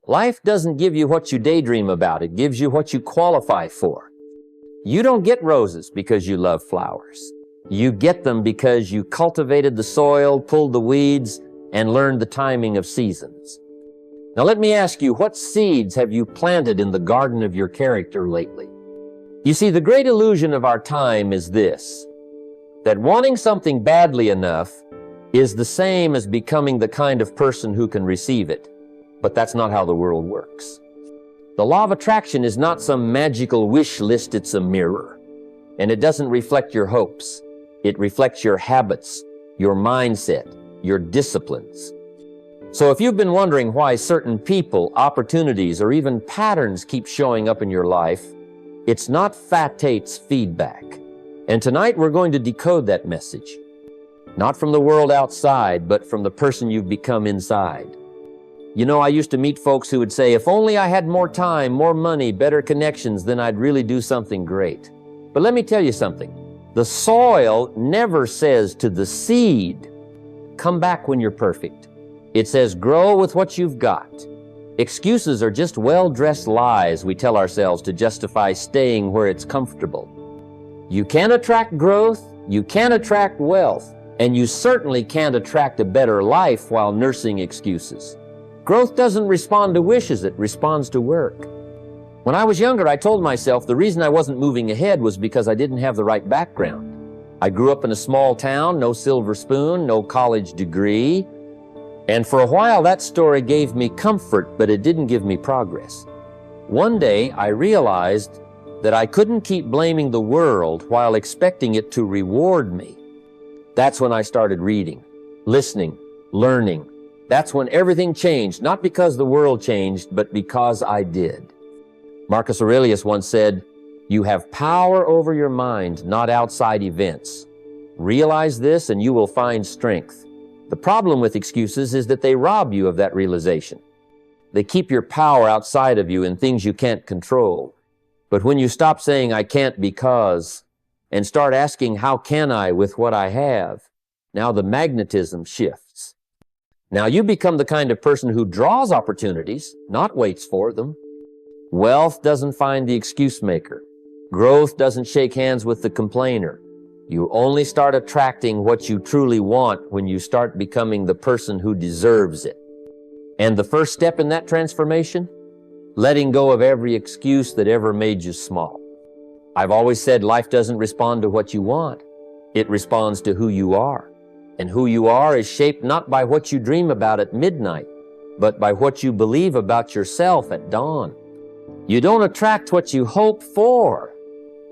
Life doesn't give you what you daydream about. It gives you what you qualify for. You don't get roses because you love flowers. You get them because you cultivated the soil, pulled the weeds, and learned the timing of seasons. Now let me ask you, what seeds have you planted in the garden of your character lately? You see, the great illusion of our time is this, that wanting something badly enough is the same as becoming the kind of person who can receive it. But that's not how the world works. The law of attraction is not some magical wish list, it's a mirror. And it doesn't reflect your hopes. It reflects your habits, your mindset, your disciplines. So if you've been wondering why certain people, opportunities, or even patterns keep showing up in your life, it's not fatate's feedback. And tonight we're going to decode that message. Not from the world outside, but from the person you've become inside. You know, I used to meet folks who would say, if only I had more time, more money, better connections, then I'd really do something great. But let me tell you something. The soil never says to the seed, come back when you're perfect. It says, grow with what you've got. Excuses are just well-dressed lies we tell ourselves to justify staying where it's comfortable. You can't attract growth, you can't attract wealth, and you certainly can't attract a better life while nursing excuses. Growth doesn't respond to wishes, it responds to work. When I was younger, I told myself the reason I wasn't moving ahead was because I didn't have the right background. I grew up in a small town, no silver spoon, no college degree. And for a while, that story gave me comfort, but it didn't give me progress. One day, I realized that I couldn't keep blaming the world while expecting it to reward me. That's when I started reading, listening, learning. That's when everything changed, not because the world changed, but because I did. Marcus Aurelius once said, you have power over your mind, not outside events. Realize this and you will find strength. The problem with excuses is that they rob you of that realization. They keep your power outside of you in things you can't control. But when you stop saying, I can't because, and start asking, how can I with what I have? Now the magnetism shifts. Now you become the kind of person who draws opportunities, not waits for them. Wealth doesn't find the excuse maker. Growth doesn't shake hands with the complainer. You only start attracting what you truly want when you start becoming the person who deserves it. And the first step in that transformation? Letting go of every excuse that ever made you small. I've always said life doesn't respond to what you want. It responds to who you are. And who you are is shaped not by what you dream about at midnight, but by what you believe about yourself at dawn. You don't attract what you hope for.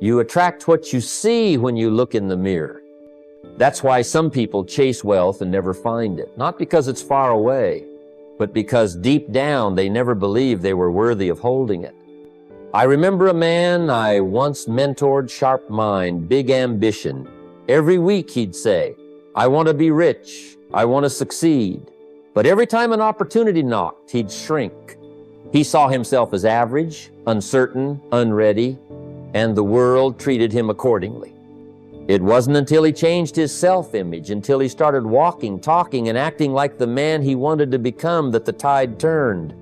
You attract what you see when you look in the mirror. That's why some people chase wealth and never find it. Not because it's far away, but because deep down they never believed they were worthy of holding it. I remember a man I once mentored, sharp mind, big ambition. Every week he'd say, I want to be rich. I want to succeed. But every time an opportunity knocked, he'd shrink. He saw himself as average, uncertain, unready, and the world treated him accordingly. It wasn't until he changed his self-image, until he started walking, talking, and acting like the man he wanted to become, that the tide turned.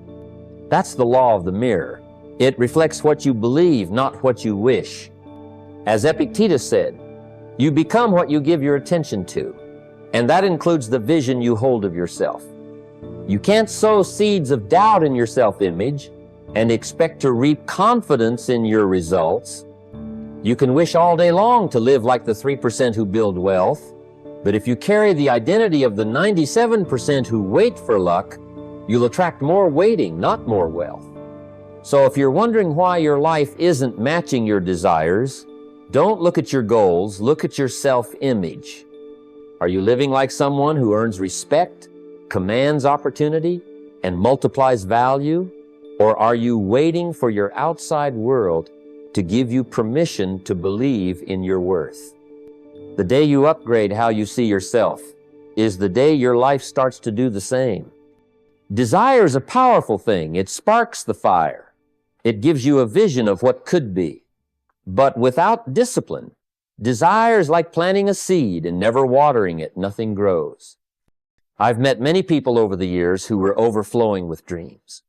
That's the law of the mirror. It reflects what you believe, not what you wish. As Epictetus said, you become what you give your attention to. And that includes the vision you hold of yourself. You can't sow seeds of doubt in your self-image and expect to reap confidence in your results. You can wish all day long to live like the 3% who build wealth, but if you carry the identity of the 97% who wait for luck, you'll attract more waiting, not more wealth. So if you're wondering why your life isn't matching your desires, don't look at your goals, look at your self-image. Are you living like someone who earns respect, commands opportunity, and multiplies value? Or are you waiting for your outside world to give you permission to believe in your worth? The day you upgrade how you see yourself is the day your life starts to do the same. Desire is a powerful thing. It sparks the fire. It gives you a vision of what could be. But without discipline, desire is like planting a seed and never watering it, nothing grows. I've met many people over the years who were overflowing with dreams.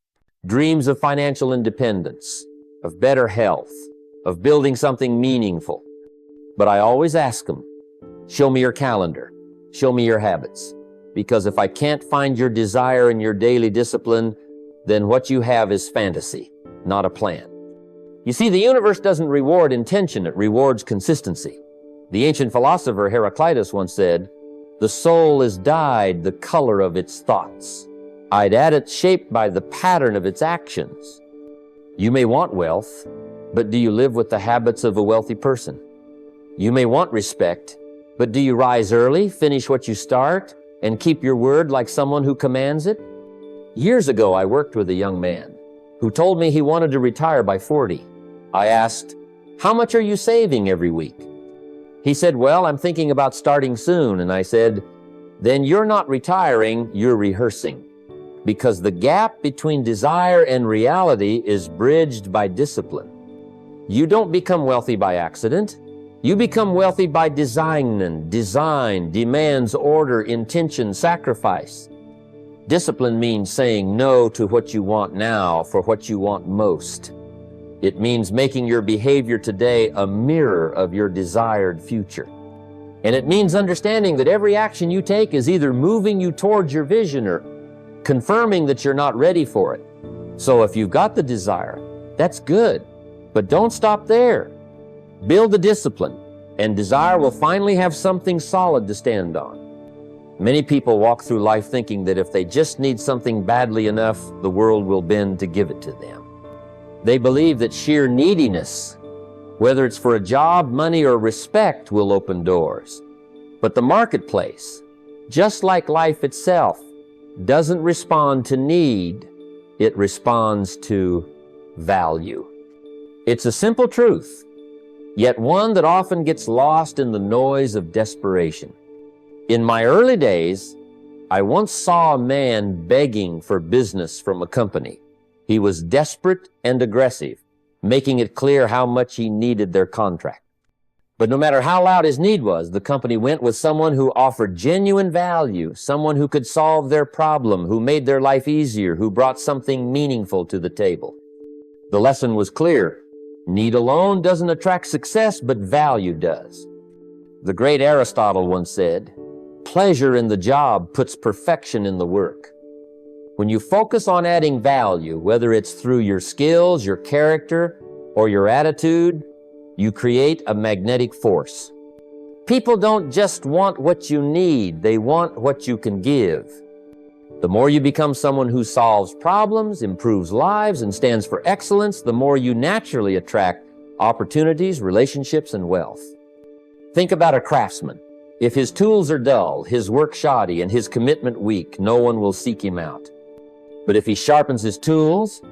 dreams of financial independence, of better health, of building something meaningful. But I always ask them, show me your calendar, show me your habits. Because if I can't find your desire in your daily discipline, then what you have is fantasy, not a plan. You see, the universe doesn't reward intention, it rewards consistency. The ancient philosopher Heraclitus once said, "The soul is dyed the color of its thoughts. I'd add it shaped by the pattern of its actions." You may want wealth, but do you live with the habits of a wealthy person? You may want respect, but do you rise early, finish what you start, and keep your word like someone who commands it? Years ago, I worked with a young man who told me he wanted to retire by 40. I asked, "How much are you saving every week?" He said, "Well, I'm thinking about starting soon." And I said, "Then you're not retiring, you're rehearsing. Because the gap between desire and reality is bridged by discipline. You don't become wealthy by accident. You become wealthy by design. Design demands order, intention, sacrifice. Discipline means saying no to what you want now for what you want most. It means making your behavior today a mirror of your desired future. And it means understanding that every action you take is either moving you towards your vision or confirming that you're not ready for it. So if you've got the desire, that's good, but don't stop there. Build the discipline, and desire will finally have something solid to stand on. Many people walk through life thinking that if they just need something badly enough, the world will bend to give it to them. They believe that sheer neediness, whether it's for a job, money, or respect, will open doors. But the marketplace, just like life itself, doesn't respond to need, it responds to value. It's a simple truth, yet one that often gets lost in the noise of desperation. In my early days, I once saw a man begging for business from a company. He was desperate and aggressive, making it clear how much he needed their contract. But no matter how loud his need was, the company went with someone who offered genuine value, someone who could solve their problem, who made their life easier, who brought something meaningful to the table. The lesson was clear. Need alone doesn't attract success, but value does. The great Aristotle once said, "Pleasure in the job puts perfection in the work." When you focus on adding value, whether it's through your skills, your character, or your attitude, you create a magnetic force. People don't just want what you need, they want what you can give. The more you become someone who solves problems, improves lives, and stands for excellence, the more you naturally attract opportunities, relationships, and wealth. Think about a craftsman. If his tools are dull, his work shoddy, and his commitment weak, no one will seek him out. But if he sharpens his tools,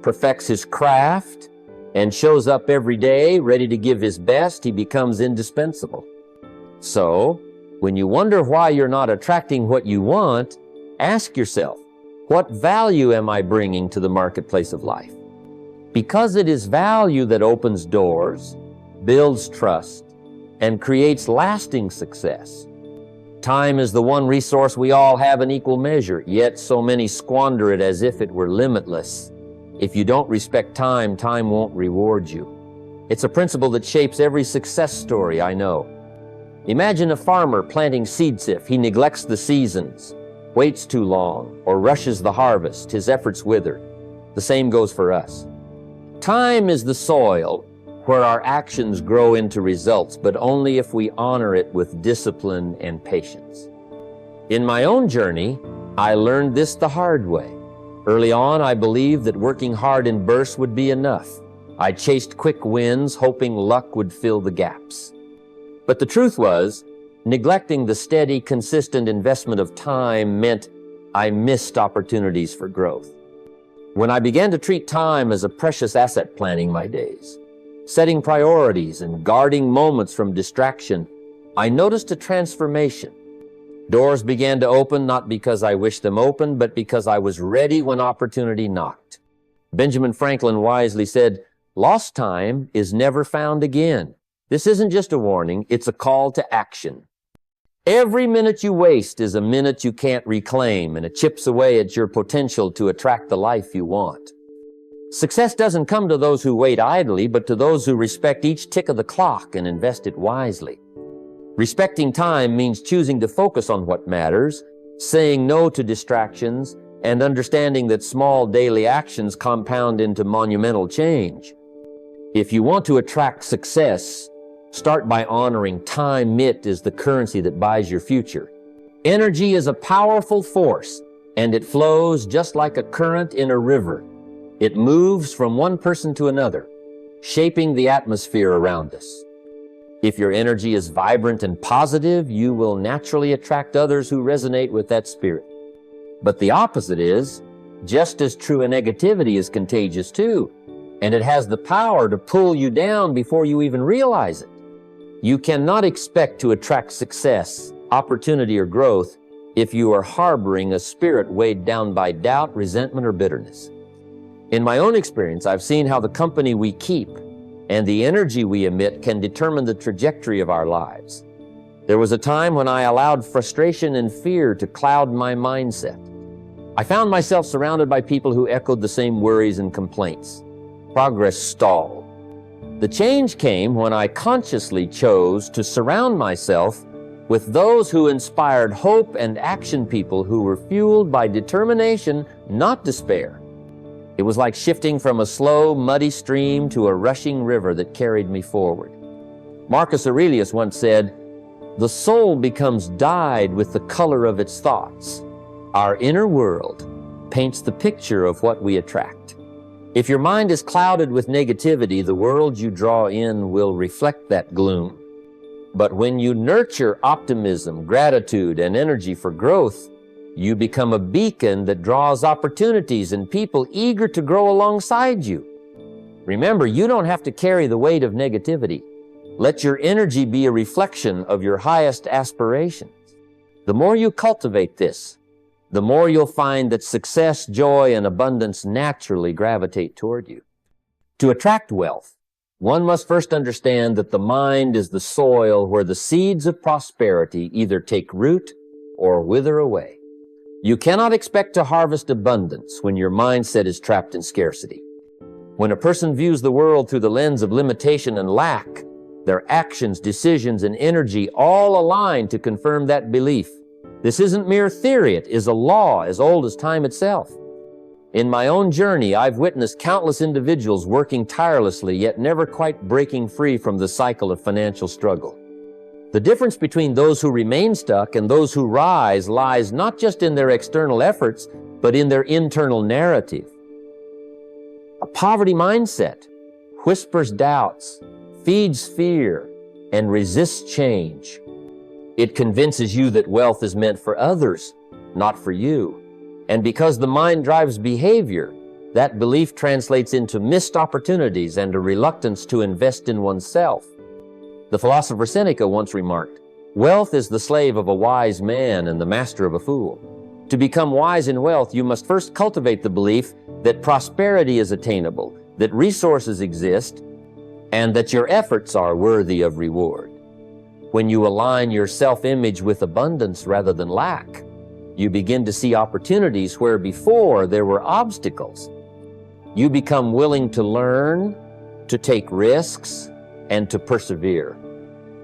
perfects his craft, and shows up every day ready to give his best, he becomes indispensable. So, when you wonder why you're not attracting what you want, ask yourself, what value am I bringing to the marketplace of life? Because it is value that opens doors, builds trust, and creates lasting success. Time is the one resource we all have in equal measure, yet so many squander it as if it were limitless. If you don't respect time, time won't reward you. It's a principle that shapes every success story I know. Imagine a farmer planting seeds. If he neglects the seasons, waits too long, or rushes the harvest, his efforts wither. The same goes for us. Time is the soil where our actions grow into results, but only if we honor it with discipline and patience. In my own journey, I learned this the hard way. Early on, I believed that working hard in bursts would be enough. I chased quick wins, hoping luck would fill the gaps. But the truth was, neglecting the steady, consistent investment of time meant I missed opportunities for growth. When I began to treat time as a precious asset, planning my days, setting priorities and guarding moments from distraction, I noticed a transformation. Doors began to open not because I wished them open, but because I was ready when opportunity knocked. Benjamin Franklin wisely said, "Lost time is never found again." This isn't just a warning, it's a call to action. Every minute you waste is a minute you can't reclaim, and it chips away at your potential to attract the life you want. Success doesn't come to those who wait idly, but to those who respect each tick of the clock and invest it wisely. Respecting time means choosing to focus on what matters, saying no to distractions, and understanding that small daily actions compound into monumental change. If you want to attract success, start by honoring time. It is the currency that buys your future. Energy is a powerful force, and it flows just like a current in a river. It moves from one person to another, shaping the atmosphere around us. If your energy is vibrant and positive, you will naturally attract others who resonate with that spirit. But the opposite is just as true. A negativity is contagious too, and it has the power to pull you down before you even realize it. You cannot expect to attract success, opportunity, or growth if you are harboring a spirit weighed down by doubt, resentment, or bitterness. In my own experience, I've seen how the company we keep and the energy we emit can determine the trajectory of our lives. There was a time when I allowed frustration and fear to cloud my mindset. I found myself surrounded by people who echoed the same worries and complaints. Progress stalled. The change came when I consciously chose to surround myself with those who inspired hope and action, people who were fueled by determination, not despair. It was like shifting from a slow, muddy stream to a rushing river that carried me forward. Marcus Aurelius once said, "The soul becomes dyed with the color of its thoughts. Our inner world paints the picture of what we attract." If your mind is clouded with negativity, the world you draw in will reflect that gloom. But when you nurture optimism, gratitude, and energy for growth, you become a beacon that draws opportunities and people eager to grow alongside you. Remember, you don't have to carry the weight of negativity. Let your energy be a reflection of your highest aspirations. The more you cultivate this, the more you'll find that success, joy, and abundance naturally gravitate toward you. To attract wealth, one must first understand that the mind is the soil where the seeds of prosperity either take root or wither away. You cannot expect to harvest abundance when your mindset is trapped in scarcity. When a person views the world through the lens of limitation and lack, their actions, decisions, and energy all align to confirm that belief. This isn't mere theory, it is a law as old as time itself. In my own journey, I've witnessed countless individuals working tirelessly, yet never quite breaking free from the cycle of financial struggle. The difference between those who remain stuck and those who rise lies not just in their external efforts, but in their internal narrative. A poverty mindset whispers doubts, feeds fear, and resists change. It convinces you that wealth is meant for others, not for you. And because the mind drives behavior, that belief translates into missed opportunities and a reluctance to invest in oneself. The philosopher Seneca once remarked, "Wealth is the slave of a wise man and the master of a fool." To become wise in wealth, you must first cultivate the belief that prosperity is attainable, that resources exist, and that your efforts are worthy of reward. When you align your self-image with abundance rather than lack, you begin to see opportunities where before there were obstacles. You become willing to learn, to take risks, and to persevere.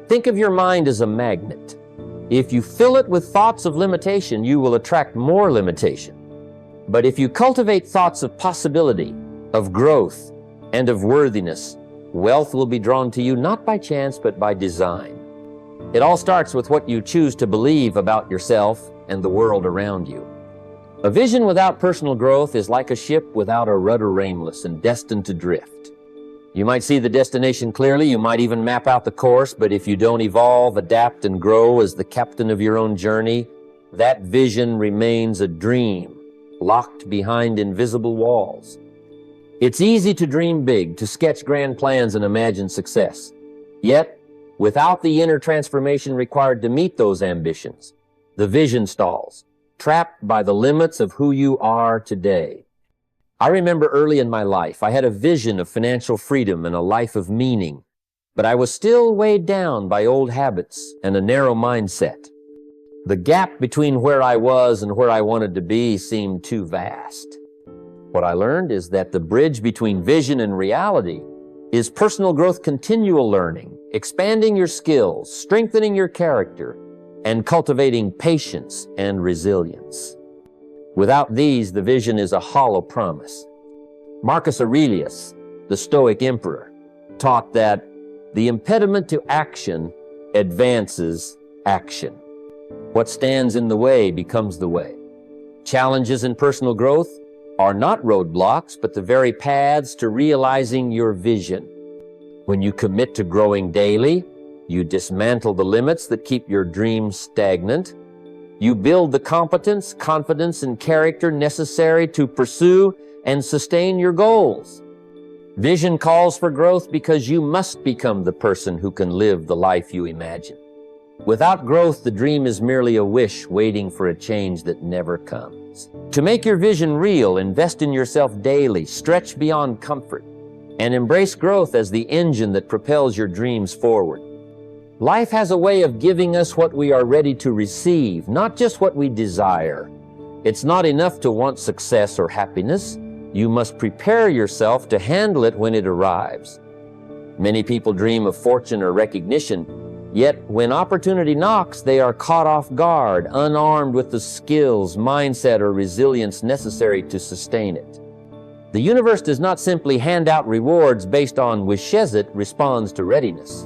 Think of your mind as a magnet. If you fill it with thoughts of limitation, you will attract more limitation. But if you cultivate thoughts of possibility, of growth, and of worthiness, wealth will be drawn to you not by chance, but by design. It all starts with what you choose to believe about yourself and the world around you. A vision without personal growth is like a ship without a rudder, aimless and destined to drift. You might see the destination clearly, you might even map out the course, but if you don't evolve, adapt, and grow as the captain of your own journey, that vision remains a dream, locked behind invisible walls. It's easy to dream big, to sketch grand plans and imagine success. Yet, without the inner transformation required to meet those ambitions, the vision stalls, trapped by the limits of who you are today. I remember early in my life, I had a vision of financial freedom and a life of meaning, but I was still weighed down by old habits and a narrow mindset. The gap between where I was and where I wanted to be seemed too vast. What I learned is that the bridge between vision and reality is personal growth, continual learning, expanding your skills, strengthening your character, and cultivating patience and resilience. Without these, the vision is a hollow promise. Marcus Aurelius, the Stoic emperor, taught that the impediment to action advances action. What stands in the way becomes the way. Challenges in personal growth are not roadblocks, but the very paths to realizing your vision. When you commit to growing daily, you dismantle the limits that keep your dreams stagnant. You build the competence, confidence, and character necessary to pursue and sustain your goals. Vision calls for growth because you must become the person who can live the life you imagine. Without growth, the dream is merely a wish waiting for a change that never comes. To make your vision real, invest in yourself daily, stretch beyond comfort, and embrace growth as the engine that propels your dreams forward. Life has a way of giving us what we are ready to receive, not just what we desire. It's not enough to want success or happiness. You must prepare yourself to handle it when it arrives. Many people dream of fortune or recognition, yet when opportunity knocks, they are caught off guard, unarmed with the skills, mindset, or resilience necessary to sustain it. The universe does not simply hand out rewards based on wishes, it responds to readiness.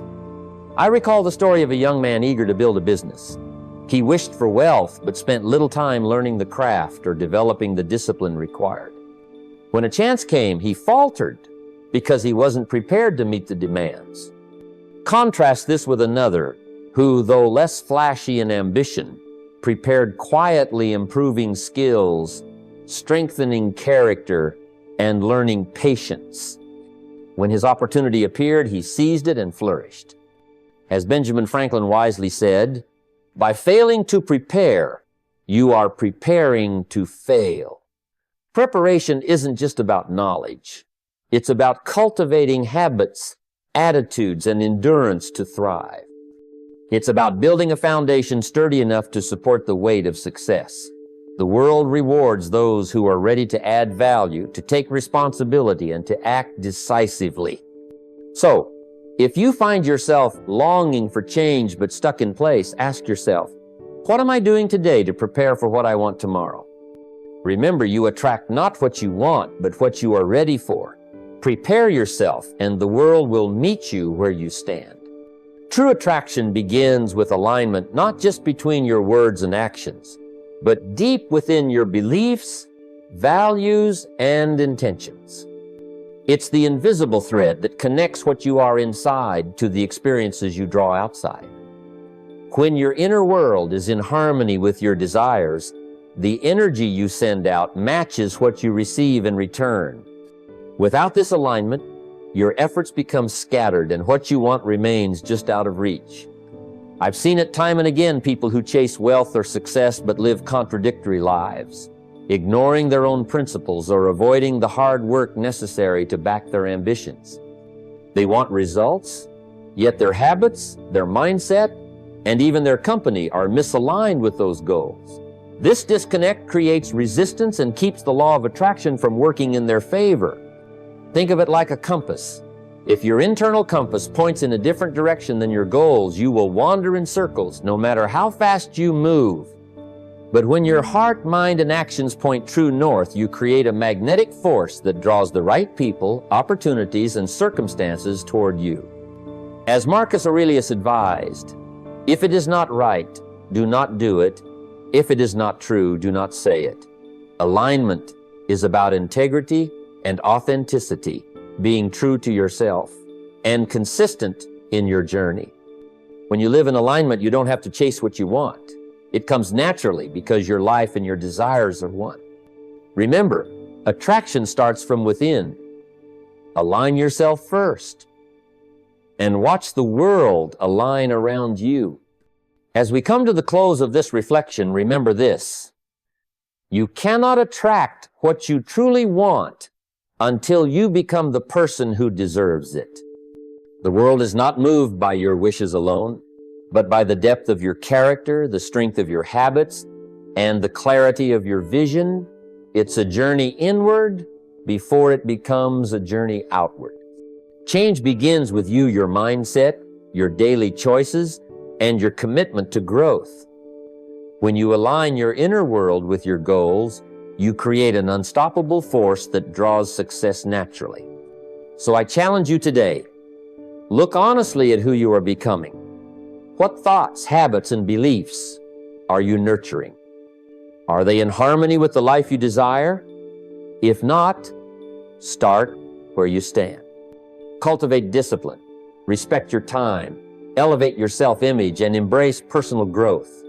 I recall the story of a young man eager to build a business. He wished for wealth, but spent little time learning the craft or developing the discipline required. When a chance came, he faltered because he wasn't prepared to meet the demands. Contrast this with another who, though less flashy in ambition, prepared quietly, improving skills, strengthening character, and learning patience. When his opportunity appeared, he seized it and flourished. As Benjamin Franklin wisely said, "By failing to prepare, you are preparing to fail." Preparation isn't just about knowledge. It's about cultivating habits, attitudes, and endurance to thrive. It's about building a foundation sturdy enough to support the weight of success. The world rewards those who are ready to add value, to take responsibility, and to act decisively. So, if you find yourself longing for change but stuck in place, ask yourself, what am I doing today to prepare for what I want tomorrow? Remember, you attract not what you want, but what you are ready for. Prepare yourself, and the world will meet you where you stand. True attraction begins with alignment, not just between your words and actions, but deep within your beliefs, values, and intentions. It's the invisible thread that connects what you are inside to the experiences you draw outside. When your inner world is in harmony with your desires, the energy you send out matches what you receive in return. Without this alignment, your efforts become scattered and what you want remains just out of reach. I've seen it time and again, people who chase wealth or success but live contradictory lives, ignoring their own principles or avoiding the hard work necessary to back their ambitions. They want results, yet their habits, their mindset, and even their company are misaligned with those goals. This disconnect creates resistance and keeps the law of attraction from working in their favor. Think of it like a compass. If your internal compass points in a different direction than your goals, you will wander in circles no matter how fast you move. But when your heart, mind, and actions point true north, you create a magnetic force that draws the right people, opportunities, and circumstances toward you. As Marcus Aurelius advised, if it is not right, do not do it. If it is not true, do not say it. Alignment is about integrity and authenticity, being true to yourself, and consistent in your journey. When you live in alignment, you don't have to chase what you want. It comes naturally because your life and your desires are one. Remember, attraction starts from within. Align yourself first, and watch the world align around you. As we come to the close of this reflection, remember this: you cannot attract what you truly want until you become the person who deserves it. The world is not moved by your wishes alone, but by the depth of your character, the strength of your habits, and the clarity of your vision. It's a journey inward, before it becomes a journey outward. Change begins with you, your mindset, your daily choices, and your commitment to growth. When you align your inner world with your goals, you create an unstoppable force that draws success naturally. So I challenge you today, look honestly at who you are becoming. What thoughts, habits, and beliefs are you nurturing? Are they in harmony with the life you desire? If not, start where you stand. Cultivate discipline, respect your time, elevate your self-image, and embrace personal growth.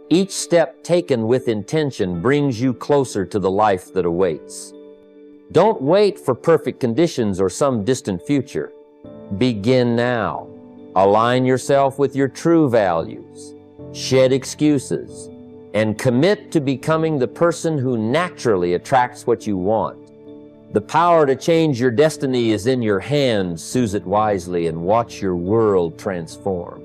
Each step taken with intention brings you closer to the life that awaits. Don't wait for perfect conditions or some distant future. Begin now. Align yourself with your true values. Shed excuses, and commit to becoming the person who naturally attracts what you want. The power to change your destiny is in your hands. Use it wisely and watch your world transform.